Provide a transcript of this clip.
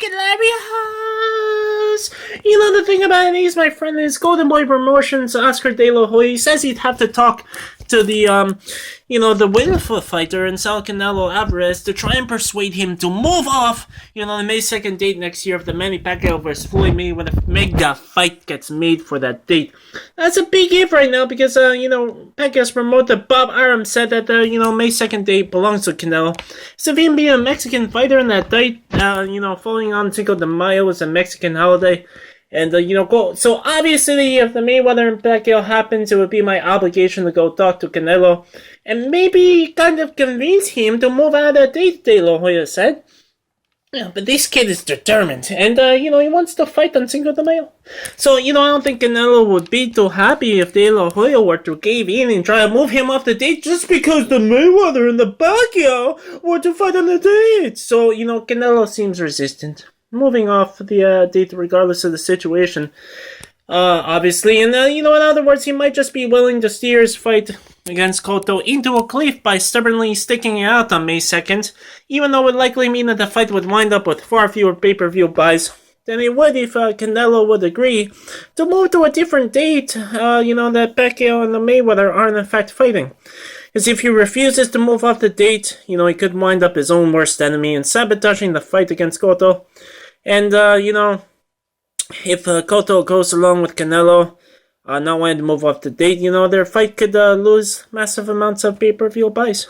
hilarious! You know, the thing about it is, my friend, is Golden Boy Promotions, Oscar De La Hoya, says he'd have to talk to the, the Winfield fighter and Sal Canelo Alvarez to try and persuade him to move off, the May 2nd date next year of the Manny Pacquiao vs. Floyd Mayweather mega fight gets made for that date. That's a big if right now because, Pacquiao's promoter Bob Arum said that the, May 2nd date belongs to Canelo. So if him being a Mexican fighter in that date, falling on Cinco de Mayo is a Mexican holiday. And, so obviously, if the Mayweather and Pacquiao happens, it would be my obligation to go talk to Canelo and maybe kind of convince him to move out of that date, De La Hoya said. Yeah, but this kid is determined, and, he wants to fight on Cinco de Mayo. So, I don't think Canelo would be too happy if De La Hoya were to cave in and try to move him off the date just because the Mayweather and the Pacquiao were to fight on the date. So, Canelo seems resistant. Moving off the date regardless of the situation, obviously. And, in other words, he might just be willing to steer his fight against Cotto into a cliff by stubbornly sticking it out on May 2nd, even though it would likely mean that the fight would wind up with far fewer pay-per-view buys than it would if Canelo would agree to move to a different date, that Pacquiao and the Mayweather aren't in fact fighting. Because if he refuses to move off the date, he could wind up his own worst enemy and sabotaging the fight against Cotto. And, if Cotto goes along with Canelo, not wanting to move off the date, their fight could lose massive amounts of pay-per-view buys.